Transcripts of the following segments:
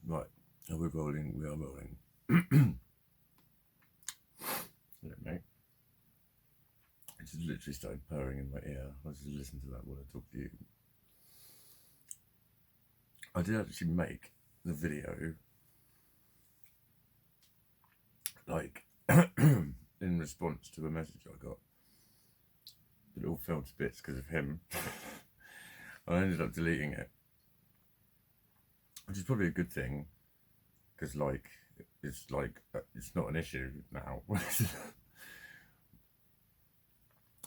Right, are we rolling? We are rolling. Hello, mate. I just literally started purring in my ear. I was just listening to that while I talk to you. I did actually make the video, like, in response to a message I got. It all fell to bits because of him. I ended up deleting it, which is probably a good thing, because it's not an issue now.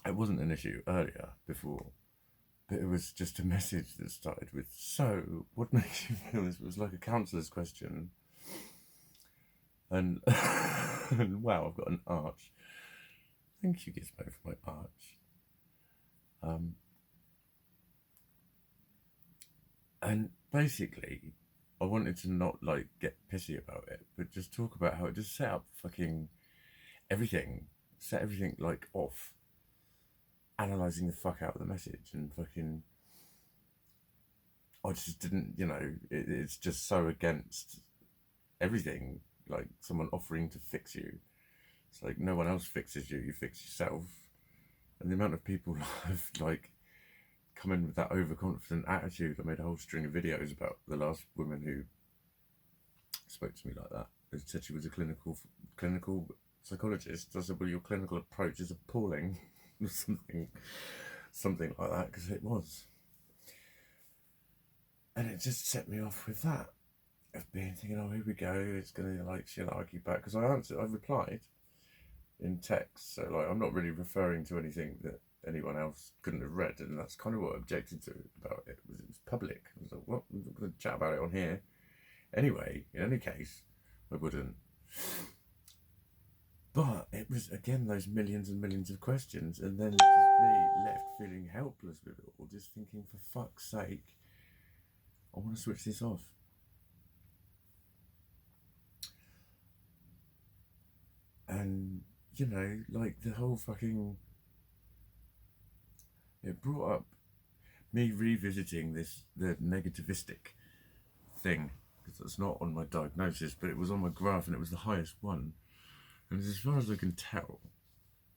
It wasn't an issue earlier, before, but it was just a message that started with, "So, what makes you feel this?" It was like a counsellor's question, and, and wow, I've got an arch. Thank you, Gizmo, for my arch. And basically, I wanted to not like get pissy about it, but just talk about how it just set up fucking everything, set everything like off, analysing the fuck out of the message, and fucking, I just didn't, it's just so against everything, like someone offering to fix you. It's like no one else fixes you, you fix yourself. And the amount of people have like come in with that overconfident attitude. I made a whole string of videos about the last woman who spoke to me like that. They said she was a clinical psychologist. I said, well, your clinical approach is appalling. something like that, because it was. And it just set me off with that, of being thinking, oh, here we go, it's gonna she'll argue back, because I replied in text, so like I'm not really referring to anything that anyone else couldn't have read, and that's kind of what I objected to about it. It was public. I was like, well, I'm not going to chat about it on here anyway. In any case, I wouldn't. But it was again those millions and millions of questions, and then just me left feeling helpless with it all, just thinking, for fuck's sake, I want to switch this off. And like the whole fucking, it brought up me revisiting the negativistic thing, because it's not on my diagnosis, but it was on my graph, and it was the highest one. And as far as I can tell,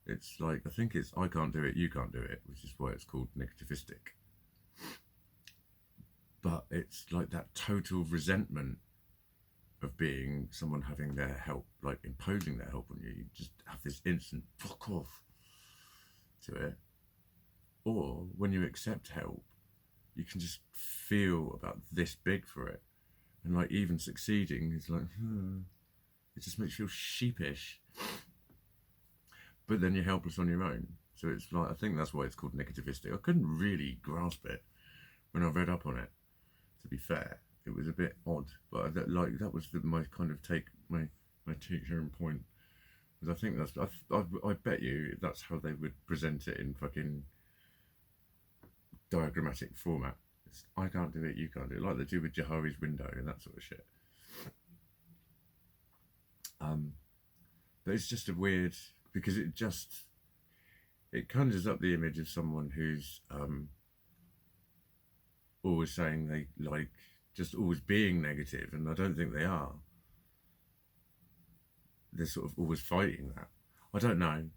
it's like, I think it's I can't do it, you can't do it, which is why it's called negativistic. But it's like that total resentment of being someone having their help, like imposing their help on you. You just have this instant fuck off to it. Or when you accept help, you can just feel about this big for it. And like even succeeding is like, it just makes you feel sheepish. But then you're helpless on your own. So it's like, I think that's why it's called negativistic. I couldn't really grasp it when I read up on it, to be fair. It was a bit odd, but that was my kind of take, my take-home point. Because I think that's, I bet you that's how they would present it in fucking diagrammatic format. It's, I can't do it, you can't do it, like they do with Johari's window and that sort of shit. But it's just a weird, because it conjures up the image of someone who's always saying they like, just always being negative, and I don't think they are. They're sort of always fighting that. I don't know.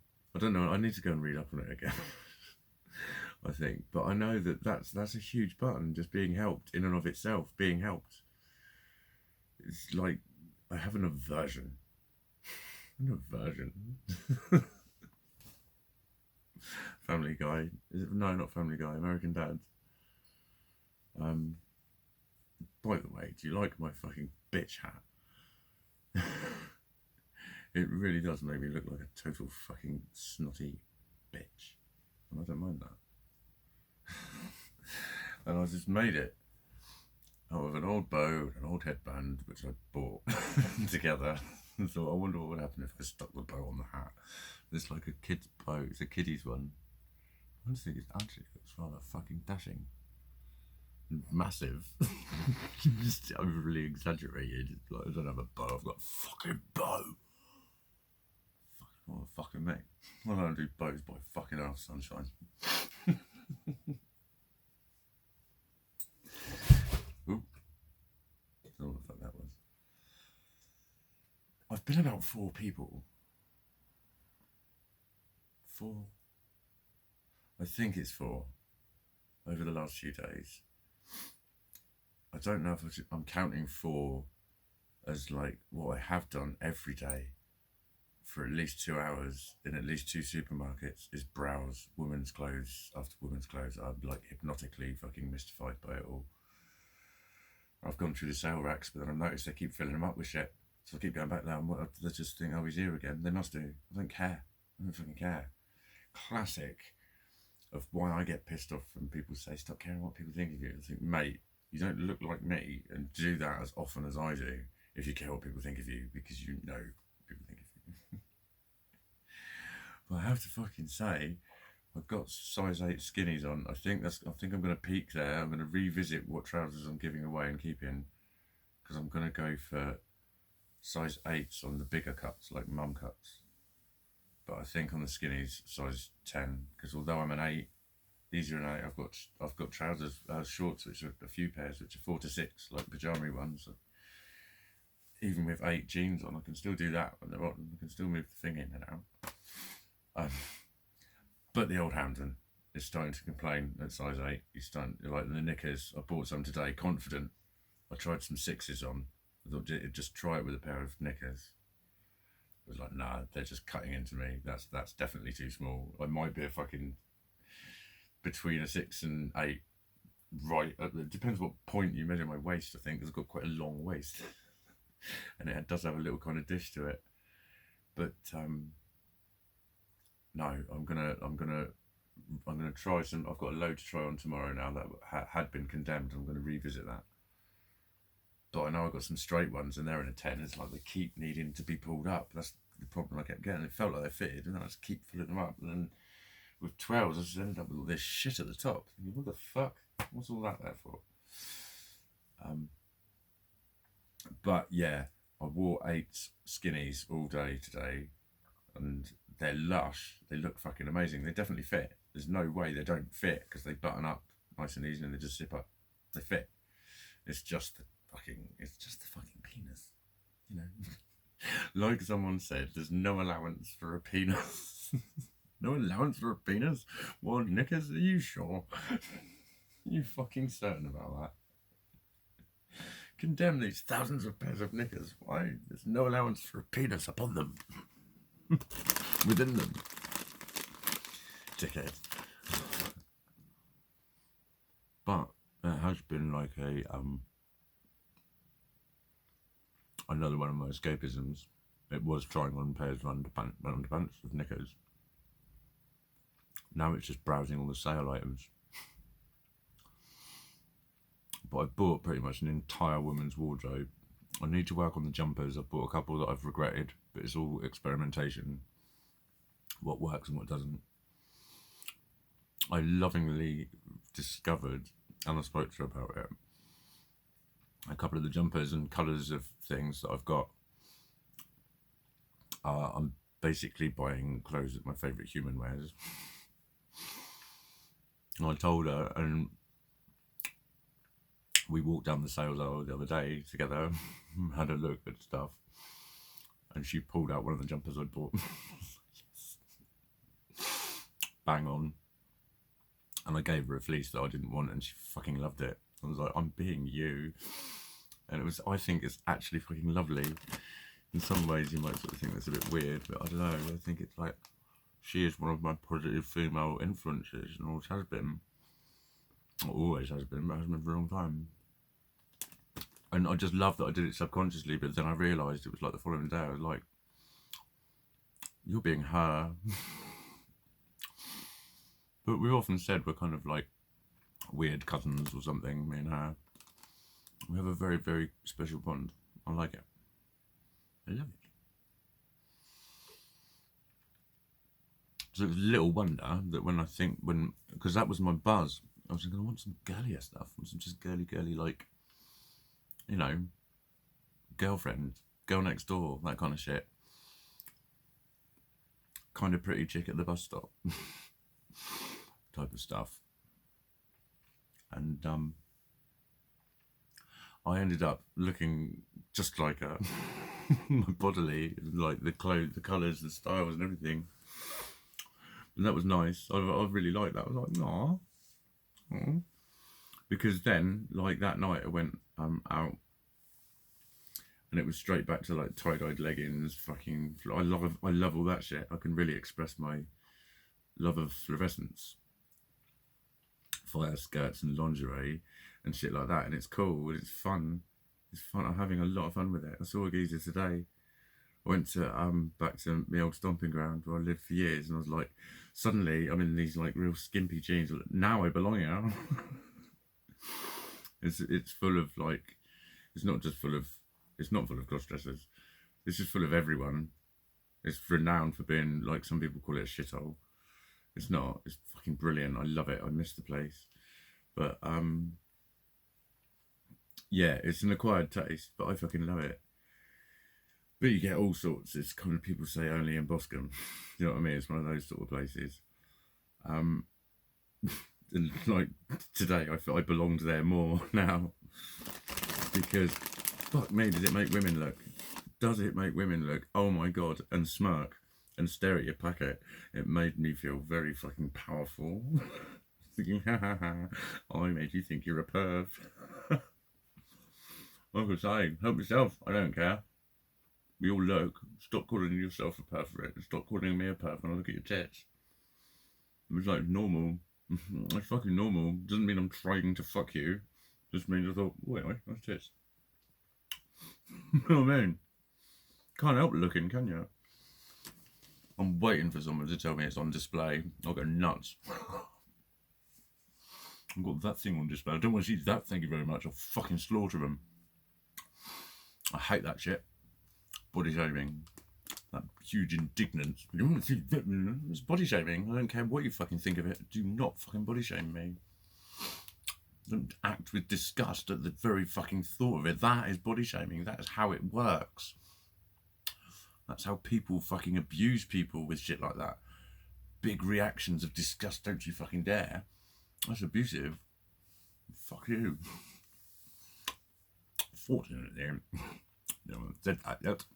I need to go and read up on it again. I think, but I know that's a huge button. Just being helped in and of itself, being helped. It's like I have an aversion. An aversion. Family Guy. Is it? No, not Family Guy. American Dad. By the way, do you like my fucking bitch hat? It really does make me look like a total fucking snotty bitch, and I don't mind that. And I just made it out of an old bow and an old headband, which I bought together. And thought, I wonder what would happen if I stuck the bow on the hat. It's like a kid's bow. It's a kiddie's one. I just think it's rather fucking dashing. Massive. Just overly exaggerated. Like, I don't have a bow, I've got a fucking bow. What a fucking mate. I don't do bows by fucking Earth Sunshine. Ooh. I don't know what the fuck that was. I've been about 4 people. 4? I think it's 4 over the last few days. I don't know if I'm counting 4 as like what I have done every day for at least 2 hours in at least 2 supermarkets is browse women's clothes after women's clothes. I'm like hypnotically fucking mystified by it all. I've gone through the sale racks, but then I've noticed they keep filling them up with shit. So I keep going back there and they just think, oh, he's here again. They must do. I don't care. I don't fucking care. Classic of why I get pissed off when people say, stop caring what people think of you. I think, mate, you don't look like me and do that as often as I do if you care what people think of you, because you know what people think of you. But I have to fucking say, I've got size 8 skinnies on. I think I'm going to peak there. I'm going to revisit what trousers I'm giving away and keeping, because I'm going to go for size 8s on the bigger cuts, like mum cuts. But I think on the skinnies, size 10, because although I'm an 8, these are an 8. I've got trousers, shorts, which are a few pairs, which are 4 to 6, like pajama ones. So even with 8 jeans on, I can still do that on the bottom. I can still move the thing in and out. But the old Hampton is starting to complain at size 8. He's starting, like the knickers. I bought some today, confident. I tried some 6s on. I thought just try it with a pair of knickers. I was like, nah, they're just cutting into me. That's definitely too small. I might be a fucking between a 6 and 8. Right, it depends what point you measure my waist. I think because I've got quite a long waist, and it does have a little kind of dish to it. But no, I'm gonna try some. I've got a load to try on tomorrow now that had been condemned. I'm gonna revisit that. But I know I've got some straight ones and they're in a 10. It's like they keep needing to be pulled up. That's the problem I kept getting. It felt like they fitted and then I just keep filling them up. And then with 12s, I just ended up with all this shit at the top. Thinking, what the fuck? What's all that there for? But yeah, I wore 8 skinnies all day today and they're lush. They look fucking amazing. They definitely fit. There's no way they don't fit because they button up nice and easy and they just zip up. They fit. It's just the fucking penis, you know. Like someone said, there's no allowance for a penis. No allowance for a penis? What, knickers? Are you sure? You fucking certain about that? Condemn these thousands of pairs of knickers. Why? There's no allowance for a penis upon them. Within them. Dickhead. But it has been like another one of my escapisms. It was trying on pairs of underpants with knickers. Now it's just browsing all the sale items. But I bought pretty much an entire woman's wardrobe. I need to work on the jumpers. I've bought a couple that I've regretted, but it's all experimentation. What works and what doesn't. I lovingly discovered, and I spoke to her about it, a couple of the jumpers and colours of things that I've got. I'm basically buying clothes that my favourite human wears. And I told her, and we walked down the sales aisle the other day together, had a look at stuff, and she pulled out one of the jumpers I'd bought. Yes. Bang on. And I gave her a fleece that I didn't want and she fucking loved it. I was like, I'm being you. And it was, I think it's actually fucking lovely. In some ways you might sort of think that's a bit weird, but I don't know. I think it's like, she is one of my positive female influences and always has been. Always has been, but hasn't been for a long time. And I just love that I did it subconsciously, but then I realised it was like the following day, I was like, you're being her. But we've often said we're kind of like weird cousins or something, me and her. We have a very, very special bond. I like it. I love it. So it was little wonder that because that was my buzz, I was going to want some girlier stuff, some just girly, like, you know, girlfriend, girl next door, that kind of shit. Kind of pretty chick at the bus stop. Type of stuff. And I ended up looking just like her. my bodily, like the clothes, the colours, the styles and everything. And that was nice. I really liked that. I was like, nah. Aw. Because then, like that night I went out and it was straight back to like tie-dyed leggings, fucking, I love all that shit. I can really express my love of fluorescence, fire skirts and lingerie and shit like that, and it's cool and it's fun. It's fun. I'm having a lot of fun with it. I saw a geezer today. I went to back to my old stomping ground where I lived for years, and I was like, suddenly I'm in these like real skimpy jeans. Now I belong here. It's full of like, it's not full of cross dressers. It's just full of everyone. It's renowned for being like, some people call it a shithole. It's not. It's fucking brilliant. I love it. I miss the place. But yeah, it's an acquired taste, but I fucking love it. But you get all sorts. It's kind of, people say only in Boscombe. You know what I mean? It's one of those sort of places. And like today, I feel I belonged there more now, because fuck me, does it make women look? Does it make women look? Oh my god! And smirk and stare at your packet. It made me feel very fucking powerful. Thinking, ha ha ha, I made you think you're a perv. Like I say, help yourself. I don't care. We all look. Stop calling yourself a perv for it. Stop calling me a perv when I look at your tits. It was like normal. It's fucking normal. Doesn't mean I'm trying to fuck you. Just means I thought, wait, nice tits. You know what I mean? Can't help looking, can you? I'm waiting for someone to tell me it's on display. I'll go nuts. I've got that thing on display. I don't want to see that, thank you very much. I'll fucking slaughter them. I hate that shit. Body shaming. That huge indignance. You want to see that? It's body shaming. I don't care what you fucking think of it. Do not fucking body shame me. Don't act with disgust at the very fucking thought of it. That is body shaming. That is how it works. That's how people fucking abuse people with shit like that. Big reactions of disgust, don't you fucking dare. That's abusive. Fuck you. Fortunately, no one said that yet.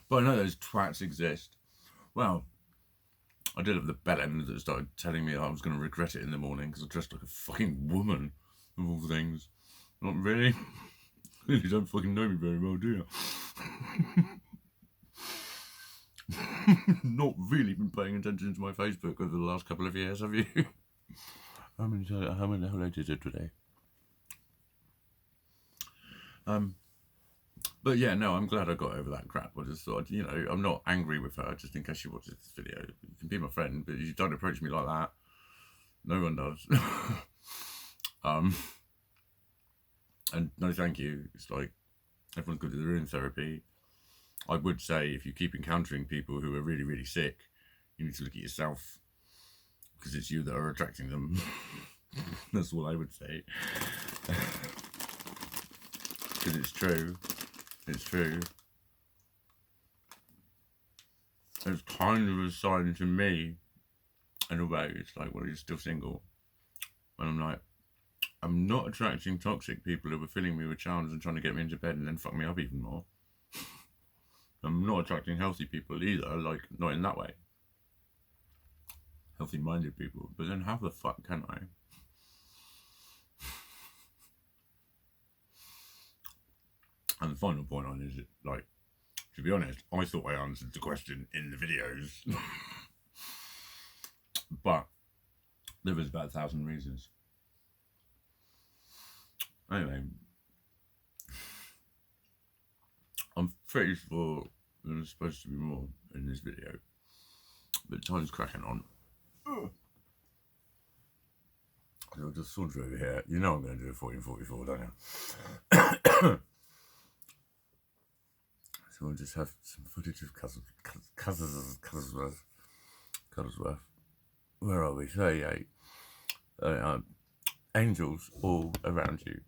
But I know those twats exist. Well, I did have the bellend that started telling me I was going to regret it in the morning because I dressed like a fucking woman, of all things. Not really. You don't fucking know me very well, do you? Not really been paying attention to my Facebook over the last couple of years, have you? How many I did it today? But yeah, no, I'm glad I got over that crap. I just thought, you know, I'm not angry with her, just in case she watches this video. You can be my friend, but you don't approach me like that. No one does. And no thank you. It's like, everyone's got their own therapy. I would say, if you keep encountering people who are really, really sick, you need to look at yourself, because it's you that are attracting them. That's all I would say. Because it's true. It's true. It's kind of a sign to me, in a way. It's like, well, you're still single. And I'm like, I'm not attracting toxic people who are filling me with charms and trying to get me into bed and then fuck me up even more. I'm not attracting healthy people either, like, not in that way. Healthy-minded people. But then how the fuck can I? And the final point on is, like, to be honest, I thought I answered the question in the videos. But there was about 1,000 reasons. Anyway, I'm pretty sure there's supposed to be more in this video, but time's cracking on. I'll just saunter over here. You know I'm going to do a 1444, don't you? So we'll just have some footage of Cuttersworth. Where are we? 38. Angels all around you.